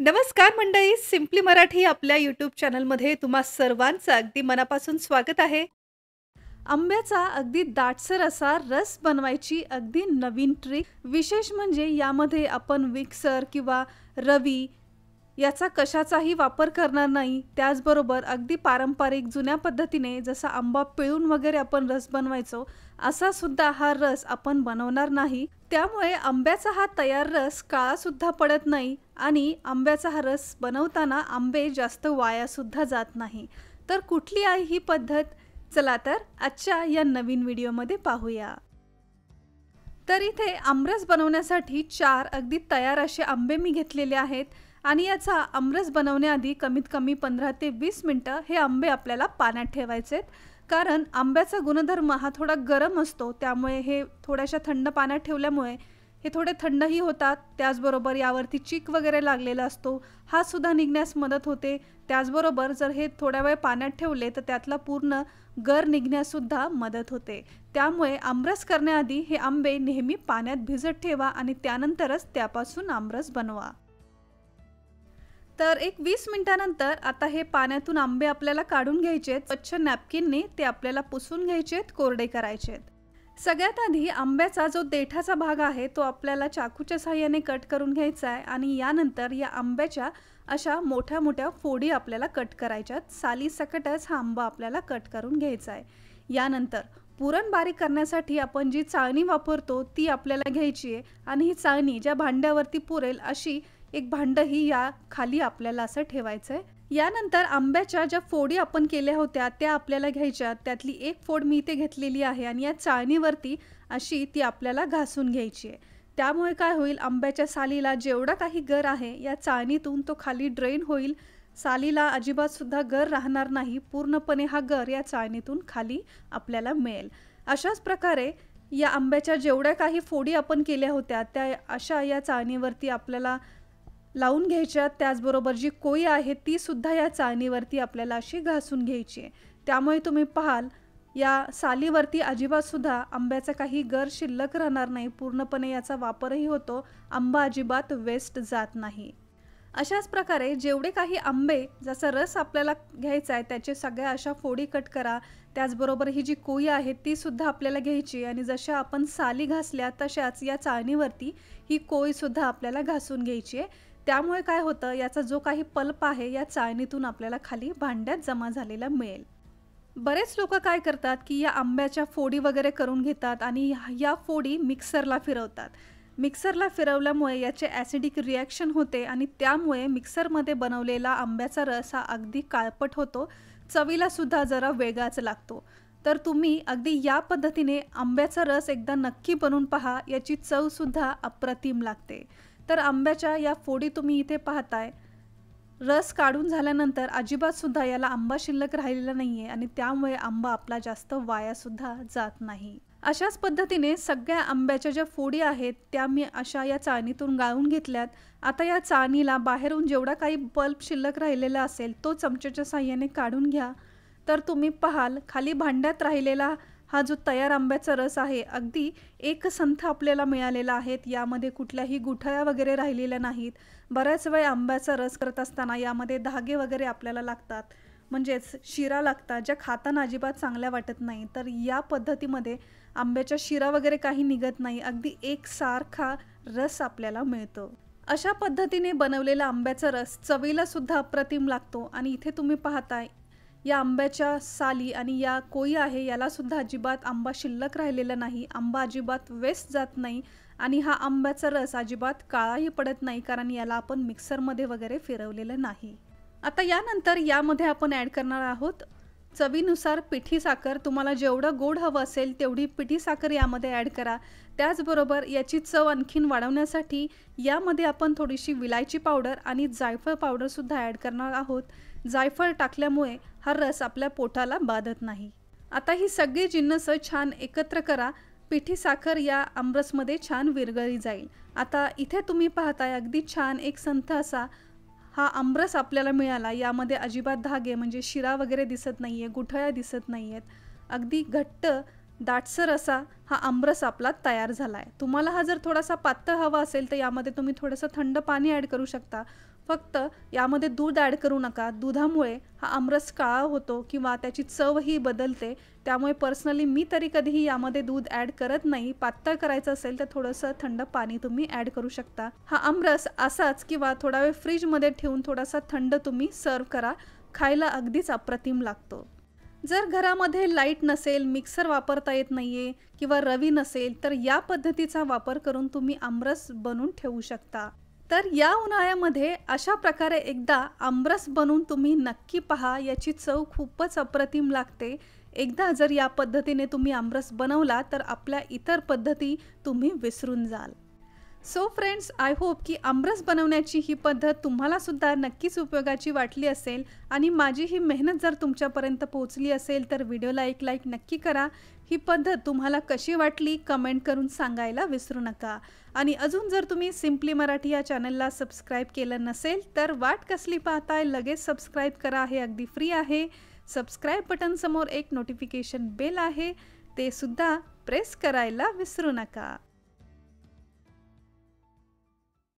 नमस्कार मंडळी, सिम्पली मराठी आपल्या यूट्यूब चॅनलमध्ये तुम्हा सर्वांचं अगदी मनापासून स्वागत आहे. आंब्याचा अगदी दाटसर असा रस बनवायची अगदी नवीन ट्रिक. विशेष म्हणजे यामध्ये आपण मिक्सर किंवा रवी याचा कशाचाही वापर करणार नाही. त्याचबरोबर अगदी पारंपरिक जुन्या पद्धतीने जसा आंबा पिळून वगैरे आपण रस बनवायचो, असा सुद्धा हा रस आपण बनवणार नाही. त्यामुळे आंब्याचा हा तयार रस काळासुद्धा पडत नाही आणि आंब्याचा हा रस बनवताना आंबे जास्त वायासुद्धा जात नाही. तर कुठली आहे ही पद्धत? चला तर आजच्या या नवीन व्हिडिओमध्ये पाहूया. तर इथे आमरस बनवण्यासाठी 4 अगदी तयार असे आंबे मी घेतलेले आहेत आणि याचा आमरस बनवण्याआधी कमीत कमी 15 ते 20 मिनिटं हे आंबे आपल्याला पाण्यात ठेवायचे आहेत. कारण आंब्याचा गुणधर्म हा थोडा गरम असतो, त्यामुळे हे थोड्याशा थंड पाण्यात ठेवल्यामुळे हे थोडे थंडही होतात. त्याचबरोबर यावरती चीक वगैरे लागलेला असतो, हा सुद्धा निघण्यास मदत होते. त्याचबरोबर जर हे थोड्या वेळ पाण्यात ठेवले तर त्यातला पूर्ण गर निघण्याससुद्धा मदत होते. त्यामुळे आमरस करण्याआधी हे आंबे नेहमी पाण्यात भिजत ठेवा आणि त्यानंतरच त्यापासून आमरस बनवा. तर एक 20 मिनिटानंतर आता हे पाण्यातून आंबे आपल्याला काढून घ्यायचेत. स्वच्छ नॅपकिनने ते आपल्याला पुसून घ्यायचेत, कोरडे करायचेत. सगळ्यात आधी आंब्याचा जो देठाचा भाग आहे तो आपल्याला चाकूच्या साहाय्याने कट करून घ्यायचा आहे आणि यानंतर या आंब्याच्या अशा मोठ्या मोठ्या फोडी आपल्याला कट करायच्यात. सालीसकटच हा आंबा आपल्याला कट करून घ्यायचा आहे. यानंतर पुरण बारीक करण्यासाठी आपण जी चाळणी वापरतो ती आपल्याला घ्यायची आहे आणि ही चाळणी ज्या भांड्यावरती पुरेल अशी एक भांडंही या खाली आपल्याला असं ठेवायचं आहे. यानंतर आंब्याच्या ज्या फोडी आपण केल्या होत्या त्या आपल्याला घ्यायच्या. त्यातली एक फोड मी इथे घेतलेली आहे आणि या चाळणीवरती अशी ती आपल्याला घासून घ्यायची आहे. त्यामुळे काय होईल, आंब्याच्या सालीला जेवढा काही गर आहे या चाळणीतून तो खाली ड्रेन होईल. सालीला अजिबात सुद्धा गर राहणार नाही. पूर्णपणे हा गर या चाळणीतून खाली आपल्याला मिळेल. अशाच प्रकारे या आंब्याच्या जेवढ्या काही फोडी आपण केल्या होत्या त्या अशा या चाळणीवरती आपल्याला लावून घ्यायच्या. त्याचबरोबर जी कोई आहे ती सुद्धा या चाळणीवरती आपल्याला अशी घासून घ्यायची आहे. त्यामुळे तुम्ही पाहाल या सालीवरती अजिबात सुद्धा आंब्याचा काही गर शिल्लक राहणार नाही. पूर्णपणे याचा वापरही होतो. आंबा अजिबात वेस्ट जात नाही. अशाच प्रकारे जेवढे काही आंबे जसा रस आपल्याला घ्यायचा आहे त्याचे सगळ्या अशा फोडी कट करा. त्याचबरोबर ही जी कोई आहे ती सुद्धा आपल्याला घ्यायची आणि जशा आपण साली घासल्या तशाच या चाळणीवरती ही कोई सुद्धा आपल्याला घासून घ्यायची आहे. त्यामुळे काय होतं, याचा जो काही पल्प आहे या चाळणीतून आपल्याला खाली भांड्यात जमा झालेला मिळेल. बरेच लोक काय करतात की या आंब्याच्या फोडी वगैरे करून घेतात आणि या फोडी मिक्सरला फिरवतात. मिक्सरला फिरवल्यामुळे याचे ॲसिडिक रिॲक्शन होते आणि त्यामुळे मिक्सरमध्ये बनवलेला आंब्याचा रस हा अगदी काळपट होतो. चवीला सुद्धा जरा वेगळाच लागतो. तर तुम्ही अगदी या पद्धतीने आंब्याचा रस एकदा नक्की बनवून पहा. याची चवसुद्धा अप्रतिम लागते. तर आंब्याच्या या फोडी तुम्ही इथे पाहताय. रस काढून झाल्यानंतर अजिबात सुद्धा याला आंबा शिल्लक राहिलेला नाही आहे आणि त्यामुळे आंबा आपला जास्त वायासुद्धा जात नाही. अशाच पद्धतीने सगळ्या आंब्याच्या ज्या फोडी आहेत त्या मी अशा या चाळणीतून गाळून घेतल्यात. आता या चाळणीला बाहेरून जेवढा काही पल्प शिल्लक राहिलेला असेल तो चमच्याच्या साहाय्याने काढून घ्या. तर तुम्ही पाहाल खाली भांड्यात राहिलेला हा जो तयार आंब्याचा रस आहे अगदी एक संथ आपल्याला मिळालेला आहे. यामध्ये कुठल्याही गुठळ्या वगैरे राहिलेल्या नाहीत. बऱ्याच वेळ आंब्याचा रस करत असताना यामध्ये धागे वगैरे आपल्याला लागतात, म्हणजेच शिरा लागतात, ज्या खाताना अजिबात चांगल्या वाटत नाही. तर या पद्धतीमध्ये आंब्याच्या शिरा वगैरे काही निघत नाही. अगदी एकसारखा रस आपल्याला मिळतो. अशा पद्धतीने बनवलेला आंब्याचा रस चवीला सुद्धा अप्रतिम लागतो. आणि इथे तुम्ही पाहताय या आंब्याच्या साली आणि या कोई आहे याला सुद्धा अजिबात आंबा शिल्लक राहिलेला नाही. आंबा अजिबात वेस्ट जात नाही आणि हा आंब्याचा रस अजिबात काळाही पडत नाही, कारण याला आपण मिक्सरमध्ये वगैरे फिरवलेलं नाही. आता यानंतर यामध्ये आपण ॲड करणार आहोत चवीनुसार पिठी साखर. तुम्हाला जेवढं गोड हवं असेल तेवढी पिठी साखर यामध्ये ॲड करा. त्याचबरोबर याची चव आणखीन वाढवण्यासाठी यामध्ये आपण थोडीशी विलायची पावडर आणि जायफळ पावडरसुद्धा ॲड करणार आहोत. जायफळ टाकल्यामुळे हा रस आपल्या पोटाला बाधत नाही. आता ही सगळी जिन्नस छान एकत्र करा. पिठी साखर या आमरसमध्ये छान विरघळली जाईल. आता इथे तुम्ही पाहताय अगदी छान एक संथ असा हा आमरस आपल्याला मिळाला. यामध्ये अजिबात धागे म्हणजे शिरा वगैरे दिसत नाही आहे, गुठळ्या दिसत नाही आहेत. अगदी घट्ट दाटसर असा हा आमरस आपला तयार झाला आहे. तुम्हाला हा जर थोडासा पातळ हवा असेल तर यामध्ये तुम्ही थोडंसं थंड पाणी ॲड करू शकता. फक्त यामध्ये दूध ॲड करू नका. दुधामुळे हा आमरस काळा होतो किंवा त्याची चवही बदलते. त्यामुळे पर्सनली मी तरी कधीही यामध्ये दूध ॲड करत नाही. पातळ करायचं असेल तर थोडंसं थंड पाणी तुम्ही ॲड करू शकता. हा आमरस असाच किंवा थोडा वेळ फ्रीजमध्ये ठेवून थोडासा थंड तुम्ही सर्व्ह करा. खायला अगदीच अप्रतिम लागतो. जर घरामध्ये लाईट नसेल, मिक्सर वापरता येत नाहीये किंवा रवी नसेल तर या पद्धतीचा वापर करून तुम्ही आमरस बनवून ठेवू शकता. तर या उन्हाळ्यामध्ये अशा प्रकारे एकदा आमरस बनवून तुम्ही नक्की पहा. याची चव खूपच अप्रतिम लागते. एकदा जर या पद्धतीने तुम्ही आमरस बनवला तर आपल्या इतर पद्धती तुम्ही विसरून जाल. सो फ्रेंड्स, आय होप की आमरस बनवण्याची ही पद्धत तुम्हाला सुद्धा नक्कीच उपयोगाची वाटली असेल आणि माझी ही मेहनत जर तुमच्यापर्यंत पोहोचली असेल तर व्हिडिओला एक लाईक नक्की करा. ही पद्धत तुम्हाला कशी वाटली कमेंट करून सांगायला विसरू नका. आणि अजून जर तुम्ही सिम्पली मराठी या चॅनलला सबस्क्राईब केलं नसेल तर वाट कसली पाहताय, लगेच सबस्क्राईब करा. हे अगदी फ्री आहे. सबस्क्राईब बटन समोर एक नोटिफिकेशन बेल आहे, ते सुद्धा प्रेस करायला विसरू नका.